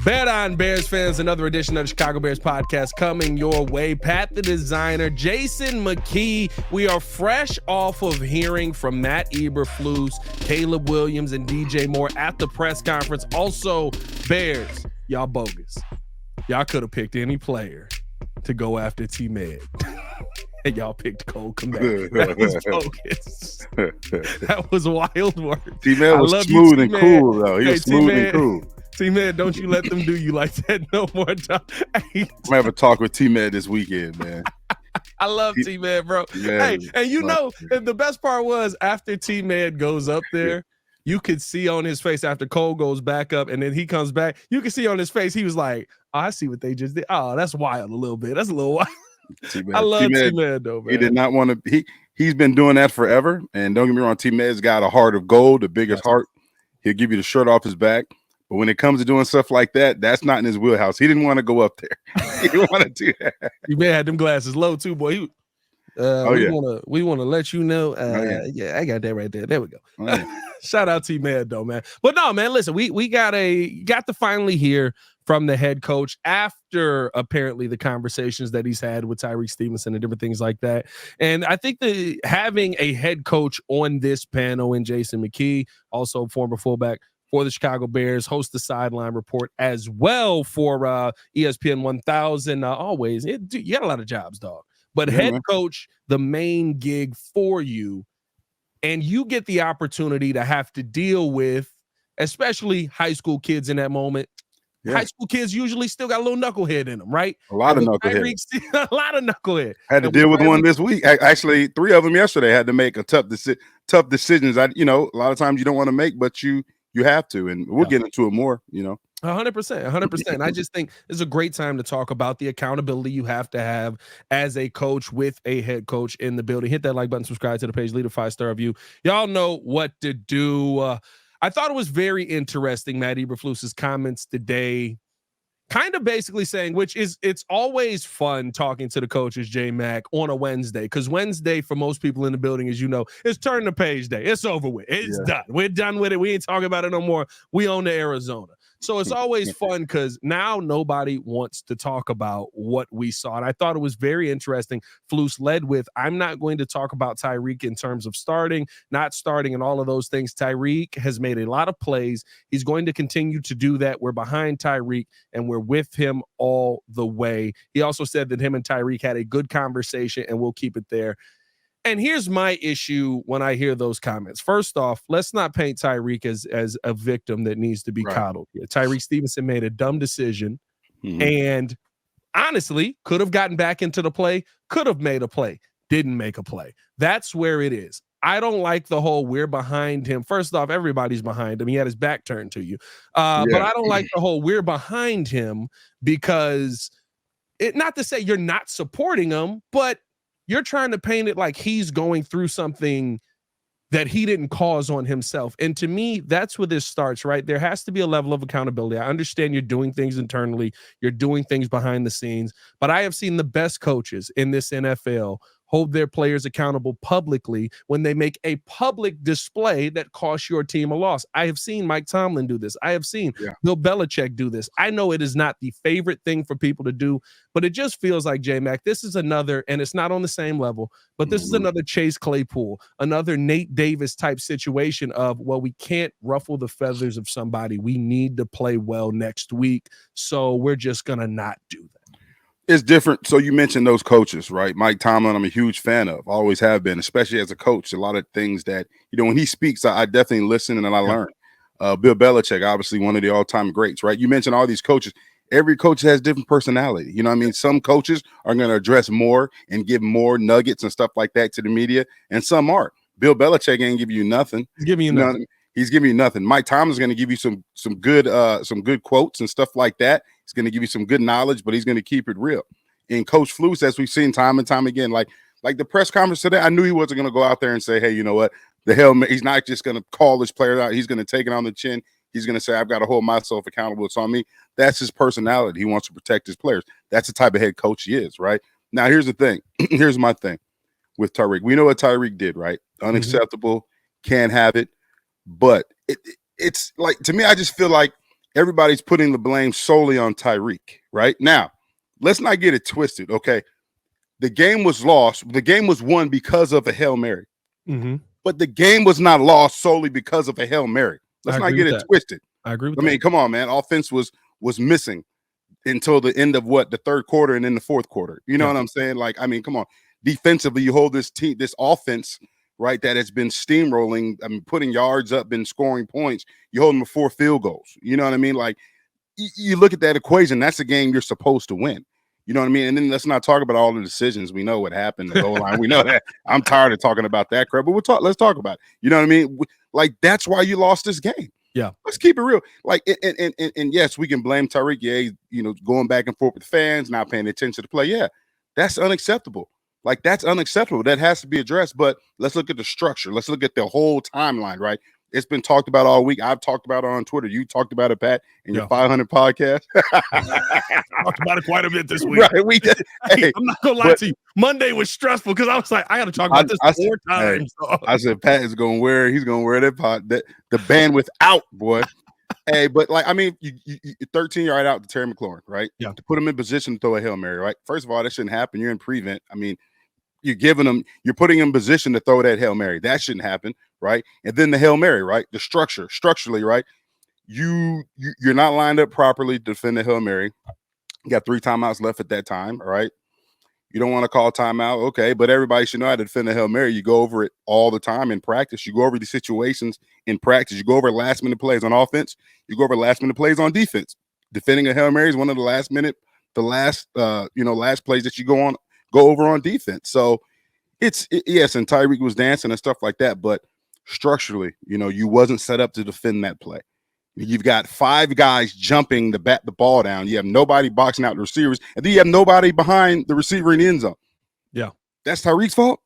Bet on Bears fans, another edition of the Chicago Bears podcast coming your way. Pat the designer, Jason McKie. We are fresh off of hearing from Matt Eberflus, Caleb Williams, and DJ Moore at the press conference. Also, Bears, y'all bogus. Y'all could have picked any player to go after T-Med. And y'all picked Cole Kmet. That was bogus. That was wild work. T-Med was smooth and cool, though. He was smooth and cool. T-Med, don't you let them do you like that no more time. I'm going to have a talk with T-Med this weekend, man. I love T-Med, bro. Hey, and you know, the best part was after T-Med goes up there, you could see on his face after Cole goes back up and then he comes back, you can see on his face, he was like, oh, I see what they just did. Oh, that's wild a little bit. That's a little wild. T-Med. I love T-Med, though, man. He did not want to – he's been doing that forever. And don't get me wrong, T-Med's got a heart of gold, the biggest heart. He'll give you the shirt off his back. But when it comes to doing stuff like that, that's not in his wheelhouse. He didn't want to go up there. He didn't want to do that. He may have had them glasses low too, boy. We want to let you know. Yeah, I got that right there. There we go. Shout out T-Med though, man. But no, man, listen, we got to finally hear from the head coach after apparently the conversations that he's had with Tariq Stevenson and different things like that. And I think that having a head coach on this panel in Jason McKie, also former fullback for the Chicago Bears, host the Sideline Report as well for ESPN 1000. Always, you got a lot of jobs, dog. But head coach, the main gig for you, and you get the opportunity to have to deal with, especially high school kids in that moment. Yeah. High school kids usually still got a little knucklehead in them, right? A lot of knucklehead. A lot of knucklehead. Had to deal with one this week. Actually, 3 of them yesterday had to make a tough decisions. A lot of times you don't want to make, but you have to, and we'll get into it more, 100%. I just think it's a great time to talk about the accountability you have to have as a coach with a head coach in the building. Hit that like button, subscribe to the page, leave a 5-star review. Y'all know what to do. I thought it was very interesting, Matt Eberflus's comments today, kind of basically saying, it's always fun talking to the coaches, J-Mac, on a Wednesday, because Wednesday for most people in the building, as you know, is turn the page day. It's over with. It's done. We're done with it. We ain't talking about it no more. We own the Arizona. So it's always fun because now nobody wants to talk about what we saw. And I thought it was very interesting. Flus led with, I'm not going to talk about Tariq in terms of starting, not starting, and all of those things. Tariq has made a lot of plays. He's going to continue to do that. We're behind Tariq, and we're with him all the way. He also said that him and Tariq had a good conversation, and we'll keep it there. And here's my issue when I hear those comments. First off, let's not paint Tariq as a victim that needs to be coddled. Tariq Stevenson made a dumb decision and honestly could have gotten back into the play, could have made a play, didn't make a play. That's where it is. I don't like the whole we're behind him. First off, everybody's behind him. He had his back turned to you. But I don't like the whole we're behind him because not to say you're not supporting him, but you're trying to paint it like he's going through something that he didn't cause on himself. And to me, that's where this starts, right? There has to be a level of accountability. I understand you're doing things internally. You're doing things behind the scenes. But I have seen the best coaches in this NFL hold their players accountable publicly when they make a public display that costs your team a loss. I have seen Mike Tomlin do this. I have seen Bill Belichick do this. I know it is not the favorite thing for people to do, but it just feels like, J-Mac, this is another, and it's not on the same level, but this is another Chase Claypool, another Nate Davis type situation of, well, we can't ruffle the feathers of somebody. We need to play well next week, so we're just going to not do that. It's different. So you mentioned those coaches, right? Mike Tomlin, I'm a huge fan of, always have been, especially as a coach. A lot of things that, when he speaks, I definitely listen and I learn. Bill Belichick, obviously one of the all-time greats, right? You mentioned all these coaches. Every coach has different personality. You know what I mean? Some coaches are going to address more and give more nuggets and stuff like that to the media, and some aren't. Bill Belichick ain't give you nothing. He's giving you nothing. He's giving you nothing. Mike Tomlin's going to give you some good quotes and stuff like that. He's going to give you some good knowledge, but he's going to keep it real. And Coach Flus, as we've seen time and time again, like the press conference today, I knew he wasn't going to go out there and say, hey, you know what? The hell, he's not just going to call his players out. He's going to take it on the chin. He's going to say, I've got to hold myself accountable. It's on me. That's his personality. He wants to protect his players. That's the type of head coach he is, right? Now, here's the thing. Here's my thing with Tariq. We know what Tariq did, right? Unacceptable. Can't have it. But it's like, to me, I just feel like everybody's putting the blame solely on Tariq, right? Now, let's not get it twisted, okay? The game was lost. The game was won because of a Hail Mary. Mm-hmm. But the game was not lost solely because of a Hail Mary. Let's not get it twisted. I agree with that. I mean, come on, man. Offense was missing until the end of the third quarter and then the fourth quarter. You know what I'm saying? Like, I mean, come on. Defensively, you hold this offense, right, that has been steamrolling, I mean, putting yards up, been scoring points. You hold them to 4 field goals. You know what I mean? Like, you look at that equation, that's a game you're supposed to win. You know what I mean? And then let's not talk about all the decisions. We know what happened, the goal line. We know that. I'm tired of talking about that crap, but let's talk about it. You know what I mean? Like, that's why you lost this game. Yeah. Let's keep it real. Like, and yes, we can blame Tariq. Yeah, you know, going back and forth with fans, not paying attention to the play. Yeah, that's unacceptable. Like, that's unacceptable. That has to be addressed. But let's look at the structure. Let's look at the whole timeline, right? It's been talked about all week. I've talked about it on Twitter. You talked about it, Pat, in your 500 podcast. Talked about it quite a bit this week. Right, we did. Hey, I'm not gonna lie to you. Monday was stressful because I was like, I got to talk about this 4 times. Hey, I said Pat is gonna wear. He's gonna wear that the bandwidth out, boy. Hey, but like, I mean, you 13 yard out to Terry McLaurin, right? Yeah. To put him in position to throw a Hail Mary, right? First of all, that shouldn't happen. You're in prevent. I mean, you're putting him in position to throw that Hail Mary. That shouldn't happen, right? And then the Hail Mary, right? The structurally, right? You're not lined up properly to defend the Hail Mary. You got 3 timeouts left at that time, all right? You don't want to call timeout, okay, but everybody should know how to defend a Hail Mary. You go over it all the time in practice. You go over the situations in practice. You go over last-minute plays on offense. You go over last-minute plays on defense. Defending a Hail Mary is one of the last plays that you go over on defense. So yes, and Tariq was dancing and stuff like that, but structurally, you wasn't set up to defend that play. You've got 5 guys jumping to bat the ball down. You have nobody boxing out the receivers, and then you have nobody behind the receiver in the end zone. Yeah. That's Tariq's fault.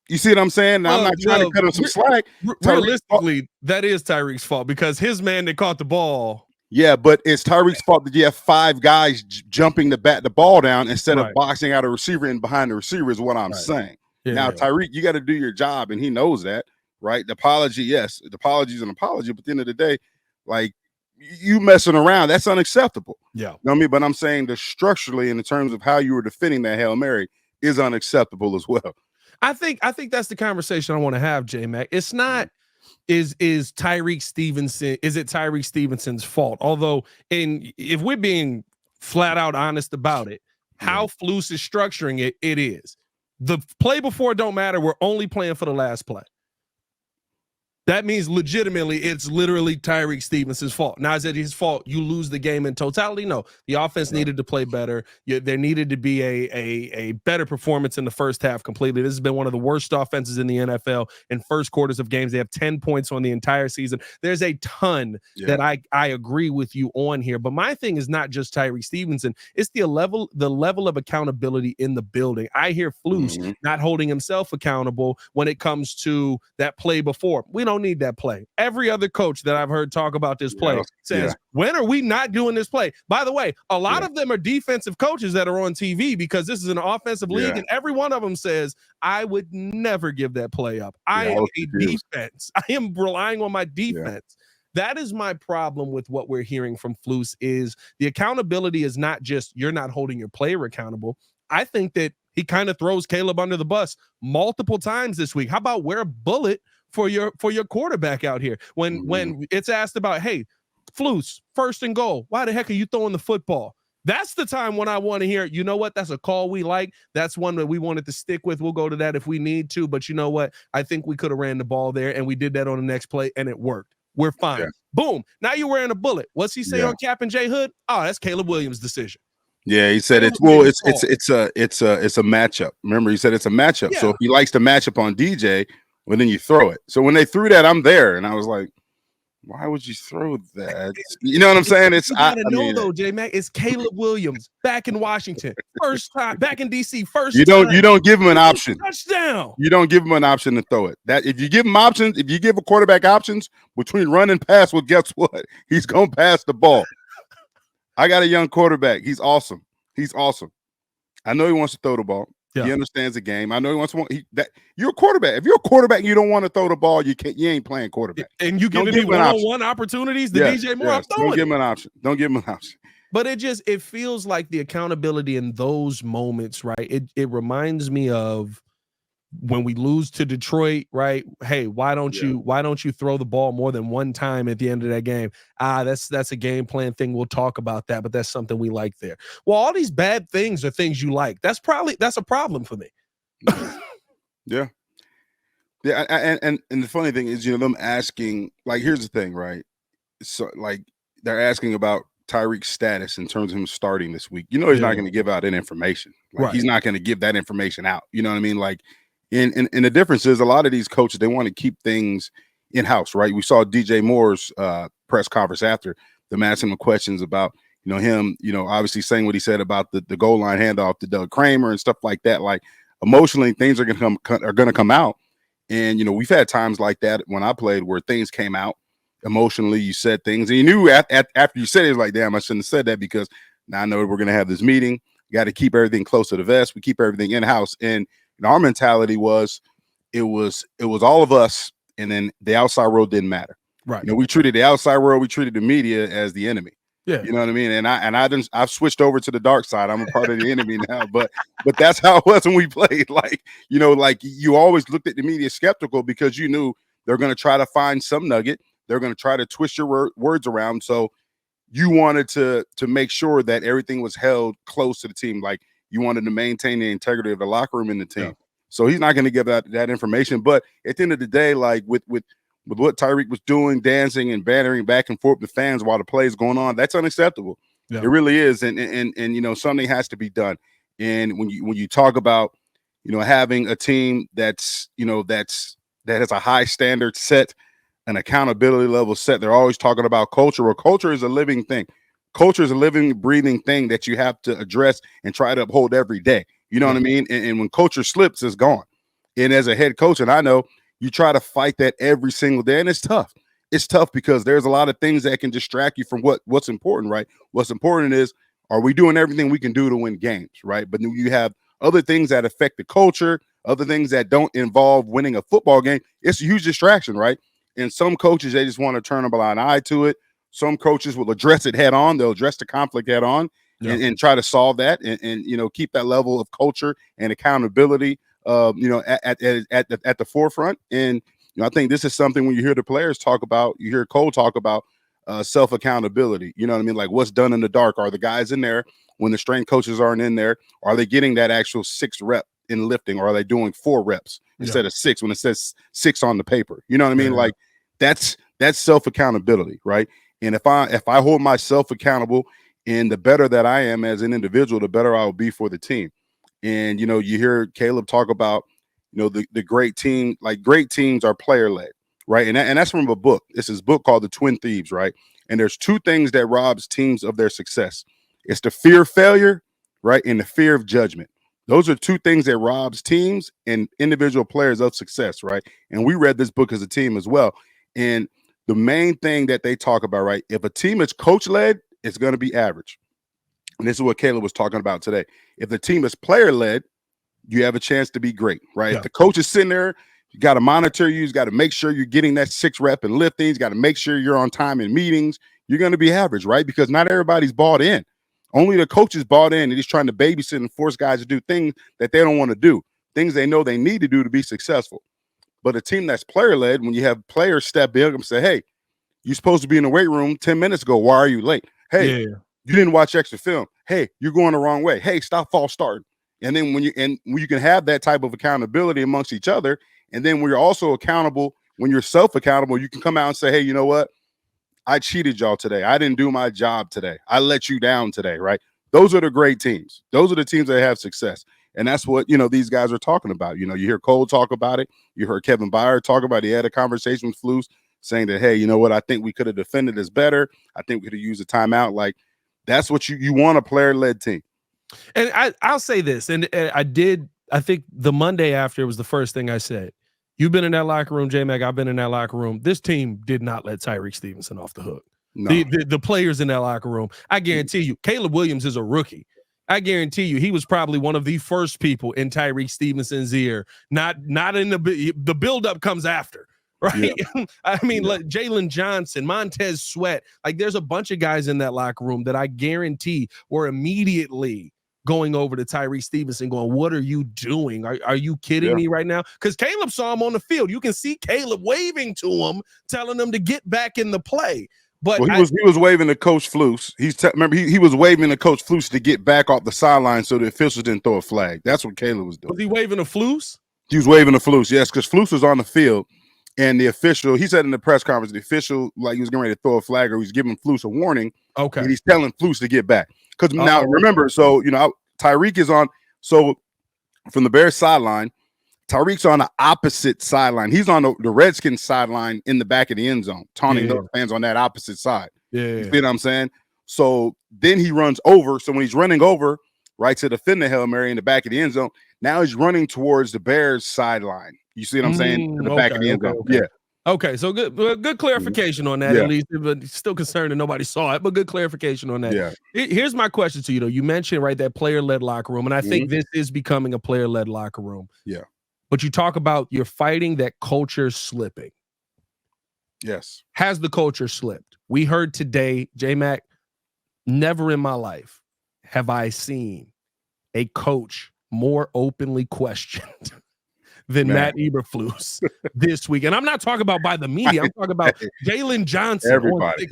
You see what I'm saying? Now, I'm not trying to cut him some slack. Realistically, that is Tariq's fault because his man that caught the ball. Yeah, but it's Tariq's fault that you have 5 guys jumping to bat the ball down instead of boxing out a receiver and behind the receiver is what I'm saying. Yeah, now, Tariq, you got to do your job, and he knows that, right? The apology, yes, the apology is an apology, but at the end of the day, like, you messing around, that's unacceptable. Yeah. You know what I mean? But I'm saying that structurally, in terms of how you were defending that Hail Mary, is unacceptable as well. I think that's the conversation I want to have, J-Mac. It's not is Tariq Stevenson, is it Tariq Stevenson's fault? Although, if we're being flat out honest about it, how Flus is structuring it, it is. The play before don't matter. We're only playing for the last play. That means legitimately it's literally Tariq Stevenson's fault. Now, is it his fault you lose the game in totality? No. The offense needed to play better. There needed to be a better performance in the first half completely. This has been one of the worst offenses in the NFL in first quarters of games. They have 10 points on the entire season. There's a ton that I agree with you on here. But my thing is not just Tariq Stevenson. It's the level of accountability in the building. I hear Flus not holding himself accountable when it comes to that play before. We don't need that play. Every other coach that I've heard talk about this play says, when are we not doing this play? By the way, a lot of them are defensive coaches that are on TV because this is an offensive league, and every one of them says, I would never give that play up. I am a defense. I am relying on my defense. That is my problem with what we're hearing from Flus is the accountability is not just you're not holding your player accountable. I think that he kind of throws Caleb under the bus multiple times this week. How about wear a bullet for your quarterback out here when it's asked about, hey, Flus, 1st and goal. Why the heck are you throwing the football? That's the time when I want to hear, you know what? That's a call we like. That's one that we wanted to stick with. We'll go to that if we need to. But you know what? I think we could have ran the ball there, and we did that on the next play, and it worked. We're fine. Yeah. Boom. Now you're wearing a bullet. What's he say on Cap and J Hood? Oh, that's Caleb Williams' decision. Yeah, he said it's a matchup. Remember, he said it's a matchup. Yeah. So if he likes to match up on DJ, well, then you throw it. So when they threw that, I'm there, and I was like, why would you throw that? You know what I'm saying? It's though, J-Mac, it's Caleb Williams back in Washington, first time back in DC, You don't give him an option. Touchdown. You don't give him an option to throw it. That if you give him options, if you give a quarterback options between run and pass, well, guess what? He's gonna pass the ball. I got a young quarterback. He's awesome. I know he wants to throw the ball. Yeah. He understands the game. I know he wants that. You're a quarterback. If you're a quarterback and you don't want to throw the ball, you ain't playing quarterback. And you giving me one-on-one opportunities to DJ Moore, I'm throwing Don't give him an option. Don't give him an option. But it feels like the accountability in those moments, right? It reminds me of when we lose to Detroit, right? Hey, why don't you throw the ball more than one time at the end of that game? That's a game plan thing. We'll talk about that, but that's something we like there. Well, all these bad things are things you like. That's a problem for me. Yeah. And the funny thing is, them asking, like, here's the thing, right? So, like, they're asking about Tariq's status in terms of him starting this week. He's not going to give out that information. Like, he's not going to give that information out. You know what I mean? Like, and the difference is a lot of these coaches, they want to keep things in-house, right? We saw DJ Moore's press conference after them asking him questions about, him, obviously saying what he said about the goal line handoff to Doug Kramer and stuff like that. Like, emotionally, things are going to come out. And, we've had times like that when I played where things came out emotionally. You said things and you knew after you said it, was like, damn, I shouldn't have said that, because now I know we're going to have this meeting. Got to keep everything close to the vest. We keep everything in-house. And our mentality was, it was all of us. And then the outside world didn't matter. Right. We treated the outside world, we treated the media as the enemy. Yeah. You know what I mean? And I've switched over to the dark side. I'm a part of the enemy now, but that's how it was when we played. Like, like you always looked at the media skeptical because you knew they're going to try to find some nugget. They're going to try to twist your words around. So you wanted to make sure that everything was held close to the team. Like, you wanted to maintain the integrity of the locker room in the team. Yeah. So he's not going to give that information. But at the end of the day, like with what Tariq was doing, dancing and bantering back and forth with fans while the play is going on, that's unacceptable. Yeah. It really is. And something has to be done. And when you talk about, having a team that has a high standard set, an accountability level set, they're always talking about culture. Well, culture is a living thing. Culture is a living, breathing thing that you have to address and try to uphold every day. You know what I mean? And when culture slips, it's gone. And as a head coach, and I know you try to fight that every single day, and it's tough. It's tough because there's a lot of things that can distract you from what's important, right? What's important is, are we doing everything we can do to win games, right? But then you have other things that affect the culture, other things that don't involve winning a football game. It's a huge distraction, right? And some coaches, they just want to turn a blind eye to it. Some coaches will address it head on. They'll address the conflict head on and try to solve that and keep that level of culture and accountability, at the forefront. And, I think this is something when you hear the players talk about, you hear Cole talk about self-accountability. You know what I mean? Like, what's done in the dark? Are the guys in there when the strength coaches aren't in there? Are they getting that actual 6 rep in lifting? Or are they doing 4 reps instead of 6 when it says 6 on the paper? You know what I mean? Like, that's self-accountability, right? And if I hold myself accountable, and the better that I am as an individual, the better I will be for the team. And, you hear Caleb talk about, the great team, like great teams are player led, right? And that's from a book. This is a book called The Twin Thieves, right? And there's 2 things that robs teams of their success. It's the fear of failure, right? And the fear of judgment. Those are 2 things that robs teams and individual players of success, right? And we read this book as a team as well. And the main thing that they talk about, right? If a team is coach led, it's going to be average. And this is what Caleb was talking about today. If the team is player led, you have a chance to be great, right? Yeah. If the coach is sitting there, you got to monitor you. You got to make sure you're getting that 6 rep and lifting. You got to make sure you're on time in meetings. You're going to be average, right? Because not everybody's bought in. Only the coaches bought in, and he's trying to babysit and force guys to do things that they don't want to do, things they know they need to do to be successful. But a team that's player led, when you have players step in and say, hey, you're supposed to be in the weight room 10 minutes ago. Why are you late? Hey, you didn't watch extra film. Hey, you're going the wrong way. Hey, stop false starting. And then when you can have that type of accountability amongst each other, and then when you're also accountable, when you're self-accountable, you can come out and say, hey, you know what? I cheated y'all today. I didn't do my job today. I let you down today, right? Those are the great teams. Those are the teams that have success. And that's what, these guys are talking about. You hear Cole talk about it. You heard Kevin Byard talk about it. He had a conversation with Flus saying that, hey, you know what? I think we could have defended this better. I think we could have used a timeout. Like, that's what you want, a player-led team. And I'll say this, and I think the Monday after, it was the first thing I said. You've been in that locker room, J-Mac. I've been in that locker room. This team did not let Tariq Stevenson off the hook. No. The players in that locker room, I guarantee you, Caleb Williams is a rookie. I guarantee you, he was probably one of the first people in Tariq Stevenson's ear. Not in the buildup comes after, right? Yeah. I mean, like Jalen Johnson, Montez Sweat, like there's a bunch of guys in that locker room that I guarantee were immediately going over to Tariq Stevenson going, what are you doing? Are you kidding me right now? Because Caleb saw him on the field. You can see Caleb waving to him, telling him to get back in the play. But he was waving to Coach Flus. Remember he was waving to Coach Flus to get back off the sideline so the officials didn't throw a flag. That's what Caleb was doing. Was he waving to Flus? He was waving to Flus, yes, because Flus was on the field, and the official, he said in the press conference, the official, like he was getting ready to throw a flag, or he was giving Flus a warning. Okay. And he's telling Flus to get back. Because now remember, so Tariq is on, so from the Bears sideline, Tariq's on the opposite sideline. He's on the Redskins sideline in the back of the end zone, taunting those fans on that opposite side. You see what I'm saying? So then he runs over. So when he's running over, right, to defend the Hail Mary in the back of the end zone, now he's running towards the Bears sideline. You see what I'm saying? In the back of the end zone. Yeah. Okay, so good clarification on that, at least, but still concerned that nobody saw it, but good clarification on that. Yeah. Here's my question to you, though. You mentioned, right, that player-led locker room, and I think this is becoming a player-led locker room. Yeah. But you talk about you're fighting that culture slipping. Yes. Has the culture slipped? We heard today, J-Mac, never in my life have I seen a coach more openly questioned than Matt Eberflus this week. And I'm not talking about by the media. I'm talking about Jalen Johnson. Everybody,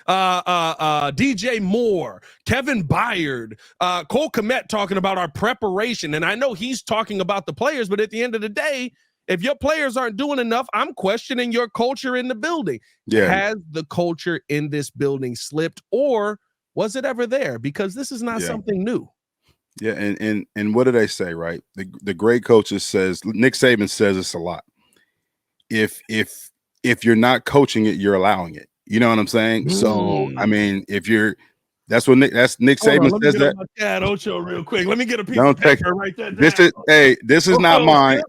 DJ Moore, Kevin Byard, Cole Kmet talking about our preparation. And I know he's talking about the players, but at the end of the day, if your players aren't doing enough, I'm questioning your culture in the building. Yeah. Has the culture in this building slipped, or was it ever there? Because this is not something new. Yeah, and what do they say, right? The great coaches says, Nick Saban says this a lot. If you're not coaching it, you're allowing it. You know what I'm saying? So I mean, that's Nick Saban says that. Cat Ocho real quick. Let me get a piece of paper right there. This is not mine.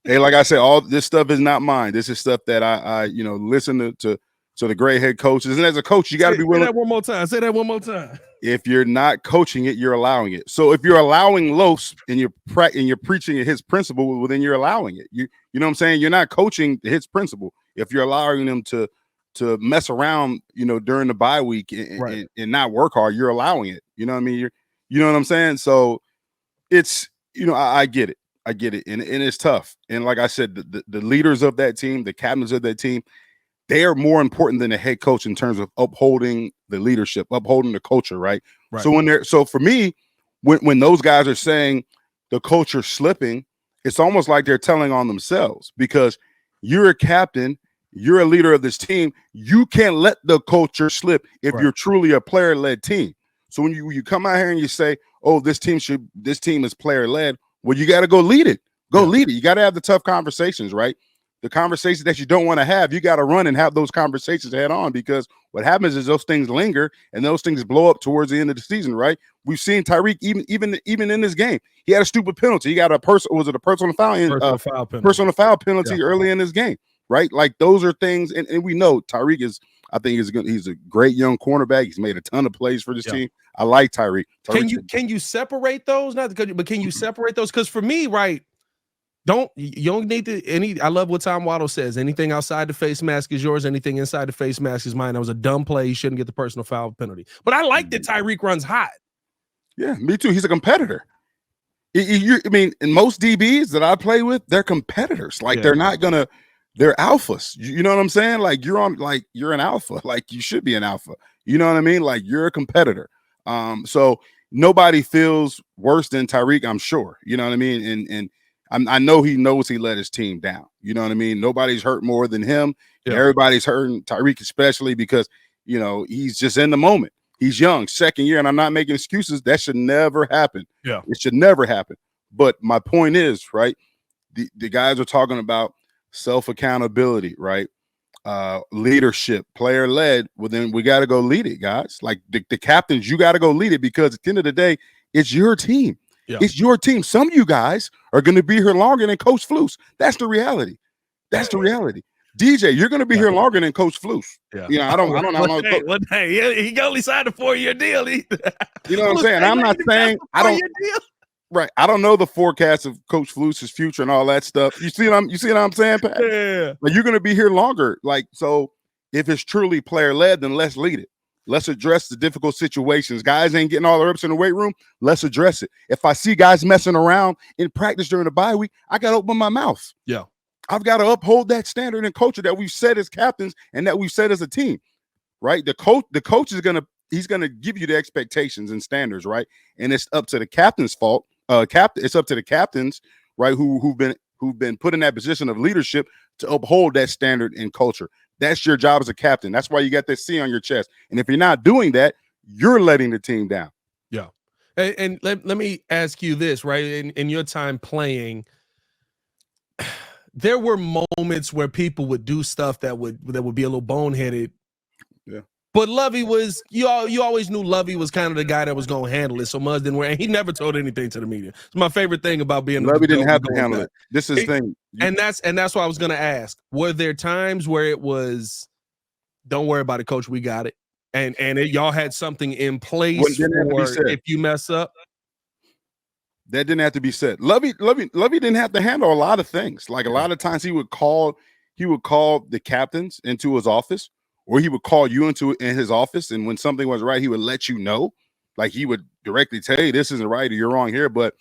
Hey, like I said, all this stuff is not mine. This is stuff that I listen to the great head coaches. And as a coach, you got to be willing. Say that one more time. Say that one more time. If you're not coaching it, you're allowing it. So if you're allowing Los and you're preaching his principle, well, then you're allowing it. You know what I'm saying? You're not coaching his principle. If you're allowing them to mess around, during the bye week and not work hard, you're allowing it. You know what I mean? You know what I'm saying? So it's, I get it. I get it. And it's tough. And like I said, the leaders of that team, the captains of that team, they are more important than the head coach in terms of upholding the leadership, upholding the culture, right? So for me, when those guys are saying the culture's slipping, it's almost like they're telling on themselves, because you're a captain, you're a leader of this team. You can't let the culture slip if you're truly a player-led team. So when you come out here and you say, "Oh, this team is player-led," well, you got to go lead it. Lead it. You got to have the tough conversations, right? The conversations that you don't want to have, you got to run and have those conversations head on, because what happens is those things linger and those things blow up towards the end of the season, right? We've seen Tariq even in this game. He had a stupid penalty. He got a personal foul penalty early in this game, right? Like those are things, and we know Tariq is. I think he's a great young cornerback. He's made a ton of plays for this team. I like Tariq. Can you separate those? But can you separate those? Because for me, right. You don't need to I love what Tom Waddle says. Anything outside the face mask is yours. Anything inside the face mask is mine. That was a dumb play. He shouldn't get the personal foul penalty. But I like that Tariq runs hot. Yeah, me too. He's a competitor. I mean, in most DBs that I play with, they're competitors. Like they're alphas. You know what I'm saying? Like you're an alpha. Like you should be an alpha. You know what I mean? Like you're a competitor. So nobody feels worse than Tariq, I'm sure. You know what I mean? And I know he knows he let his team down. You know what I mean? Nobody's hurt more than him. Yeah. Everybody's hurting, Tariq especially, because, he's just in the moment. He's young, second year, and I'm not making excuses. That should never happen. Yeah, it should never happen. But my point is, right, the guys are talking about self-accountability, right? Leadership, player-led. Well, then we got to go lead it, guys. Like the captains, you got to go lead it, because at the end of the day, it's your team. Yeah. It's your team. Some of you guys are going to be here longer than Coach Flus. That's the reality. DJ, you're going to be here longer than Coach Flus. Yeah. You know, I don't know. One day, he only signed a 4-year deal. You know what I'm saying? I'm not saying I don't. Right. I don't know the forecast of Coach Flus's future and all that stuff. You see what I'm saying, Pat? Yeah. But you're going to be here longer. Like, so if it's truly player led, then let's lead it. Let's address the difficult situations. Guys ain't getting all the reps in the weight room. Let's address it. If I see guys messing around in practice during the bye week, I got to open my mouth. Yeah. I've got to uphold that standard and culture that we've set as captains and that we've set as a team, right? The coach is he's gonna give you the expectations and standards, right? And it's up to the captain's fault. It's up to the captains, right? Who've been put in that position of leadership to uphold that standard and culture. That's your job as a captain. That's why you got that C on your chest. And if you're not doing that, you're letting the team down. Yeah. And let me ask you this, right? In your time playing, there were moments where people would do stuff that would be a little boneheaded. Yeah. But Lovey was, you always knew Lovey was kind of the guy that was going to handle it. So Muzz didn't wear, and he never told anything to the media. It's my favorite thing about being Lovey didn't have to handle it. This is the thing. And that's why I was going to ask, were there times where it was, don't worry about it, coach, we got it. And y'all had something in place for if you mess up? That didn't have to be said. Lovey didn't have to handle a lot of things. Like a lot of times he would call the captains into his office, or he would call you in his office. And when something was right, he would let you know. Like he would directly tell you this isn't right or you're wrong here. But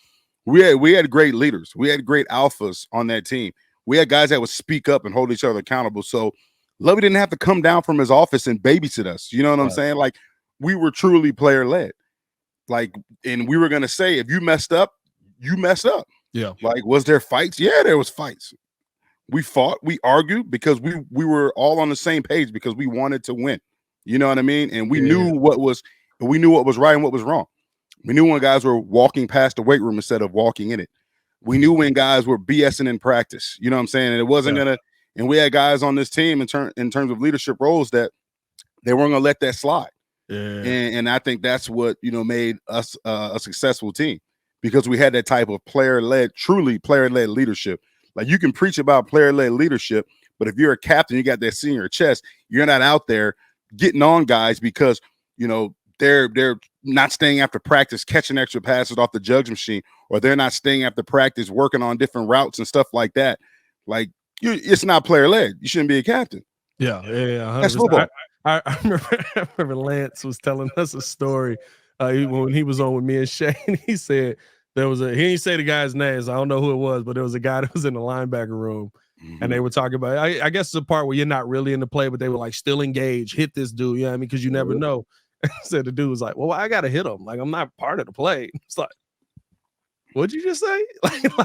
we had great leaders. We had great alphas on that team. We had guys that would speak up and hold each other accountable. So Lovey didn't have to come down from his office and babysit us. You know what I'm saying? Like we were truly player led. Like, and we were going to say, if you messed up, you messed up. Yeah. Like, was there fights? Yeah, there was fights. We fought, we argued because we were all on the same page because we wanted to win. You know what I mean? And we knew what was right and what was wrong. We knew when guys were walking past the weight room instead of walking in it. We knew when guys were BSing in practice. You know what I'm saying? And it wasn't gonna, and we had guys on this team in terms of leadership roles that they weren't gonna let that slide. Yeah. And I think that's what, made us a successful team, because we had that type of truly player-led leadership. Like you can preach about player-led leadership, but if you're a captain, you got that C in your chest, you're not out there getting on guys because, they're not staying after practice, catching extra passes off the jugs machine, or they're not staying after practice, working on different routes and stuff like that. Like it's not player-led. You shouldn't be a captain. Yeah. 100%. That's football. I remember Lance was telling us a story when he was on with me and Shane. He said he didn't say the guy's names. I don't know who it was, but there was a guy that was in the linebacker room, and they were talking about. I guess it's a part where you're not really in the play, but they were like still engaged, hit this dude. You know what I mean? Because you never know. Said the dude was like, "Well, I gotta hit him. Like I'm not part of the play." It's like, what'd you just say? It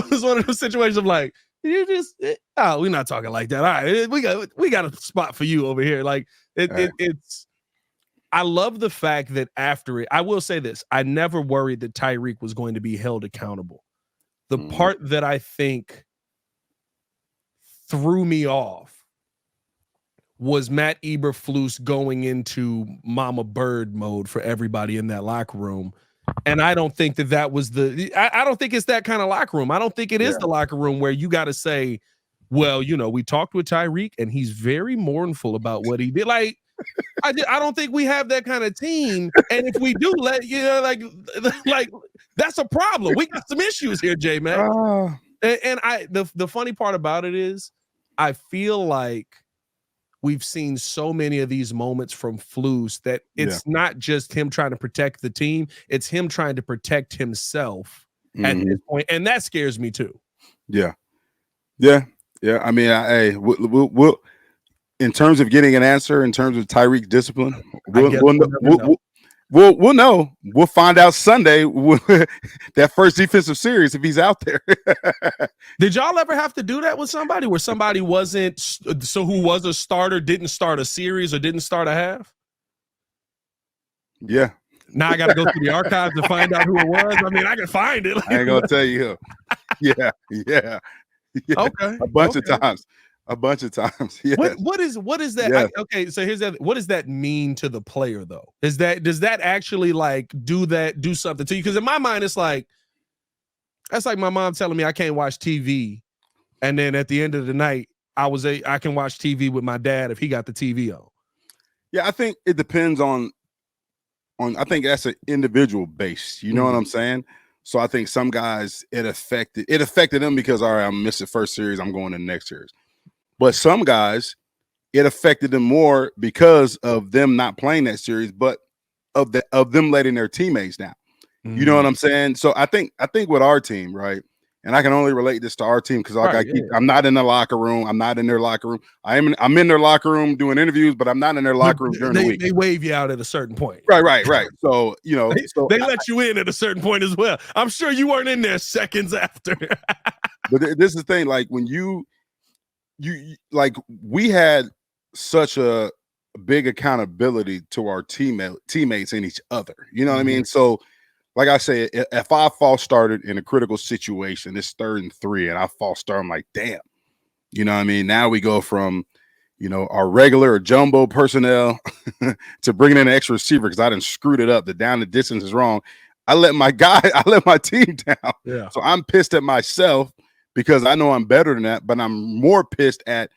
was one of those situations of like, you just we're not talking like that. All right, we got a spot for you over here. Like it's. I love the fact that after it, I will say this: I never worried that Tariq was going to be held accountable. The part that I think threw me off was Matt Eberflus going into Mama Bird mode for everybody in that locker room. And I don't think that was I don't think it's that kind of locker room. I don't think it is the locker room where you got to say, well, we talked with Tariq and he's very mournful about what he did. Like, I don't think we have that kind of team. And if we do like that's a problem. We got some issues here, J-Man. And the funny part about it is I feel like we've seen so many of these moments from Flus that it's not just him trying to protect the team. It's him trying to protect himself at this point. And that scares me too. Yeah. I mean, we'll in terms of getting an answer, in terms of Tariq's discipline, we'll know. We'll find out Sunday that first defensive series if he's out there. Did y'all ever have to do that with somebody where somebody who was a starter didn't start a series or didn't start a half? Yeah. Now I got to go through the archives to find out who it was. I mean, I can find it. I ain't gonna tell you who. Yeah. Okay. A bunch of times. Yeah. What is that? Okay, so here's that. What does that mean to the player though? Does that actually like do something to you? Because in my mind, it's like that's like my mom telling me I can't watch TV And then at the end of the night, I can watch TV with my dad if he got the TV on. Yeah, I think it depends on I think that's an individual base. You know what I'm saying? So I think some guys it affected them because all right, I'm missing first series, I'm going to the next series. But some guys it affected them more because of them not playing that series, but of them letting their teammates down. You know what I'm saying? So I think with our team, right? And I can only relate this to our team because I'm not in the locker room. I'm not in their locker room. I'm in their locker room doing interviews, but I'm not in their locker room during the week. They wave you out at a certain point. Right. So, they let you in at a certain point as well. I'm sure you weren't in there seconds after. But this is the thing, like when you like we had such a big accountability to our teammates and each other. You know what I mean? So like I said, if I false started in a critical situation, it's 3rd and 3, and I false start, I'm like, damn. You know what I mean? Now we go from, our regular or jumbo personnel to bringing in an extra receiver because I done screwed it up. The down the distance is wrong. I let my team down. Yeah. So I'm pissed at myself because I know I'm better than that, but I'm more pissed at,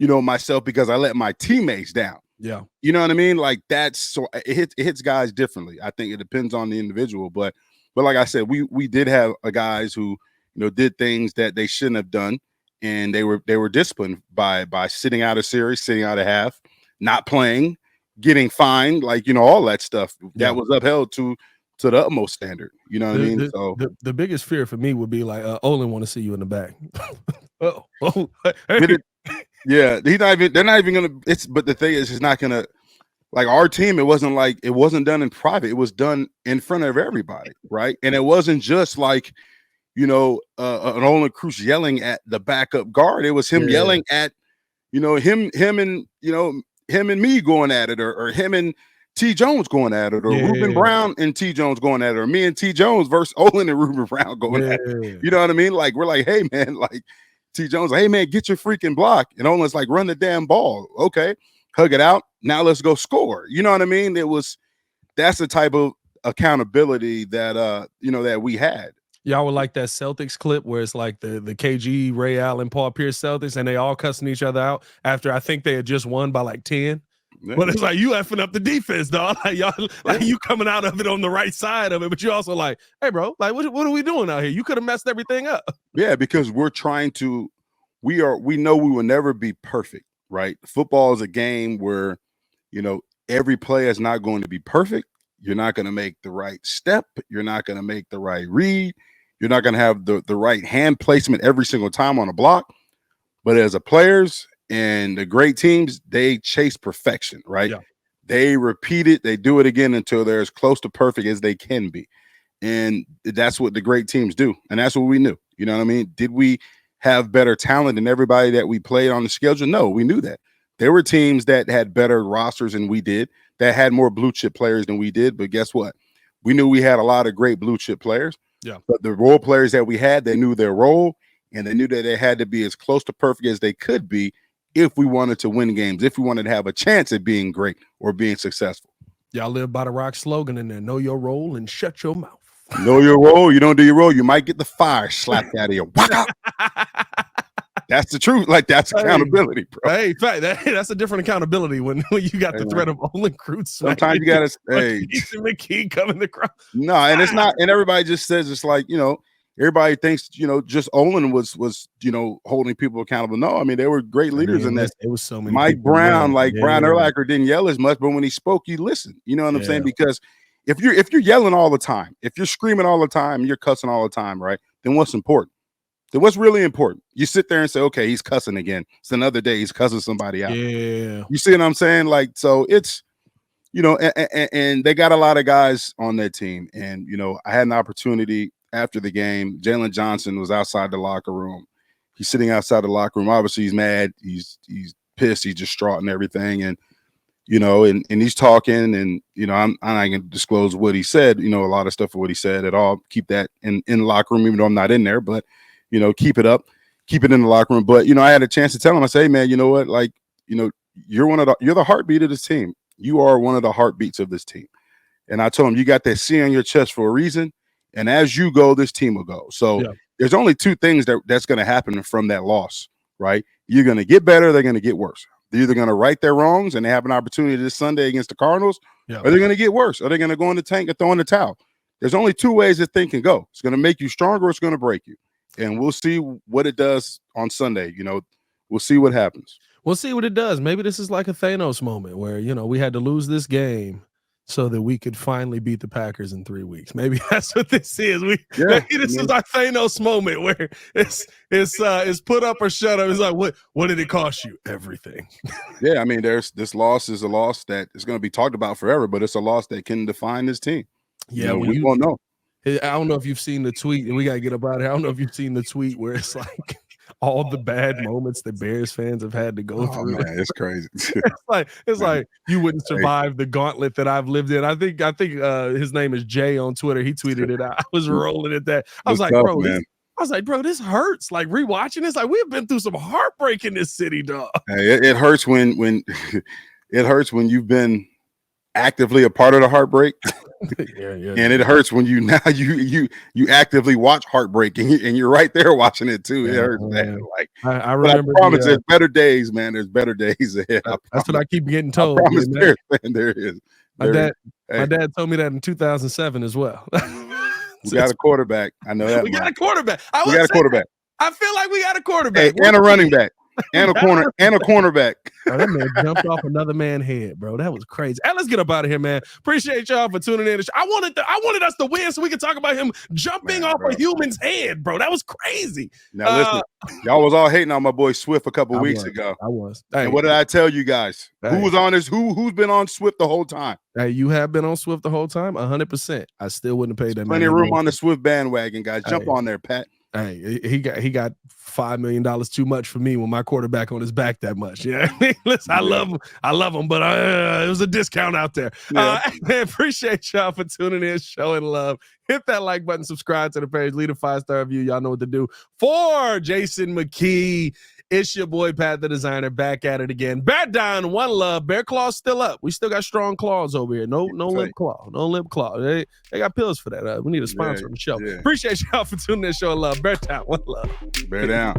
myself because I let my teammates down. Yeah. You know what I mean? Like that's so it hits guys differently. I think it depends on the individual, but like I said, we did have guys who, did things that they shouldn't have done, and they were disciplined by sitting out a series, sitting out a half, not playing, getting fined, like, all that stuff that was upheld to the utmost standard. You know what I mean? So the biggest fear for me would be like, Olin want to see you in the back. Yeah, they're not even gonna. But the thing is, it's not gonna. Like our team, it wasn't done in private. It was done in front of everybody, right? And it wasn't just like, an Olin Cruz yelling at the backup guard. It was him yelling at, him and me going at it, or him and T Jones going at it, or Ruben Brown and T Jones going at it, or me and T Jones versus Olin and Ruben Brown going at it. You know what I mean? Like we're like, hey man, like. T Jones, hey man, get your freaking block. And Olin's like, run the damn ball. Okay, hug it out. Now let's go score. You know what I mean? That's the type of accountability that that we had. Y'all were like that Celtics clip where it's like the KG, Ray Allen, Paul Pierce Celtics, and they all cussing each other out after I think they had just won by like 10. Yeah. But it's like you effing up the defense, dog. Like y'all, like you coming out of it on the right side of it, but you also like, hey, bro, like what are we doing out here? You could have messed everything up. Yeah, because we're trying to. We know we will never be perfect, right? Football is a game where, every play is not going to be perfect. You're not going to make the right step. You're not going to make the right read. You're not going to have the right hand placement every single time on a block. But as a players and the great teams, they chase perfection, right? Yeah. They repeat it. They do it again until they're as close to perfect as they can be. And that's what the great teams do. And that's what we knew. You know what I mean? Did we have better talent than everybody that we played on the schedule? No, we knew that. There were teams that had better rosters than we did, that had more blue chip players than we did. But guess what? We knew we had a lot of great blue chip players. Yeah. But the role players that we had, they knew their role, and they knew that they had to be as close to perfect as they could be if we wanted to win games, if we wanted to have a chance at being great or being successful. Y'all live by the Rock slogan in there: know your role and shut your mouth. Know your role. You don't do your role, you might get the fire slapped out of you. That's the truth. Like that's accountability, bro. Hey, fact, that's a different accountability when you got the threat of Olin Cruz. Sometimes you gotta Jason McKie coming across. No, and it's not, and everybody just says it's like, everybody thinks, just Olin was holding people accountable. No, I mean, there were great leaders in that. It was so many. Mike Brown, Brian Urlacher didn't yell as much, but when he spoke, you listened. You know what I'm saying? Because if you're yelling all the time, if you're screaming all the time, you're cussing all the time, right? Then what's important? Then what's really important? You sit there and say, okay, he's cussing again. It's another day he's cussing somebody out. Yeah. You see what I'm saying? Like, so it's, and they got a lot of guys on their team. And, I had an opportunity after the game. Jalen Johnson was outside the locker room. He's sitting outside the locker room. Obviously, he's mad. He's pissed. He's distraught and everything. And, and he's talking, and, I'm not going to disclose what he said, a lot of stuff of what he said at all. Keep that in the locker room, even though I'm not in there, but, keep it up, keep it in the locker room. But, I had a chance to tell him, I say, hey, man, you know what? Like, you're the heartbeat of this team. You are one of the heartbeats of this team. And I told him, you got that C on your chest for a reason. And as you go, this team will go. So there's only two things that's going to happen from that loss, right? You're going to get better, they're going to get worse. They're either going to right their wrongs and they have an opportunity this Sunday against the Cardinals, or they're going to get worse, or they're going to go in the tank and throw in the towel. There's only two ways this thing can go. It's going to make you stronger, or it's going to break you. And we'll see what it does on Sunday. We'll see what happens. We'll see what it does. Maybe this is like a Thanos moment where, we had to lose this game so that we could finally beat the Packers in 3 weeks. Maybe that's what this is. Maybe this is our Thanos moment where it's put up or shut up. It's like, what did it cost you? Everything. Yeah, I mean, this loss is a loss that is going to be talked about forever, but it's a loss that can define this team. Yeah, we won't know. I don't know if you've seen the tweet, and we got to get up out of here. I don't know if you've seen the tweet where it's like all the bad moments that Bears fans have had to go through. Man, it's crazy. it's like you wouldn't survive the gauntlet that I've lived in. I think his name is Jay on Twitter. He tweeted it out. I was rolling at that. I was like, bro, this hurts. Like rewatching this, like we've been through some heartbreak in this city, dog. Hey, it hurts when it hurts when you've been actively a part of the heartbreak. And it hurts when you actively watch heartbreak and you're right there watching it too. It hurts, man. Like I remember. I promise there's better days, man. There's better days ahead. That's what I keep getting told. I promise there is. My dad told me that in 2007 as well. We got a quarterback. I know that. We got a quarterback. We got a quarterback. I feel like we got a quarterback. Hey, and a running back. And a cornerback. Oh, that man jumped off another man's head, bro. That was crazy. Hey, let's get up out of here, man. Appreciate y'all for tuning in. I wanted us to win so we could talk about him jumping off a human's head, bro. That was crazy. Now listen, y'all was all hating on my boy Swift a couple weeks ago. I was. Hey, and what did I tell you guys? Who was on this? Who's been on Swift the whole time? Hey, you have been on Swift the whole time? 100%. I still wouldn't have paid that. Plenty of room on the Swift bandwagon, guys. Jump on there, Pat. Hey, he got $5 million too much for me when my quarterback on his back that much. Yeah, listen, I love him, but it was a discount out there. Man, appreciate y'all for tuning in, showing love. Hit that like button, subscribe to the page, leave a 5-star review. Y'all know what to do. For Jason McKie, it's your boy Pat the Designer back at it again. Bear down, one love. Bear claws still up. We still got strong claws over here. No lip claw. No lip claw. They got pills for that. We need a sponsor on the show. Appreciate y'all for tuning in, showing love. Bear down, one love. Bear down.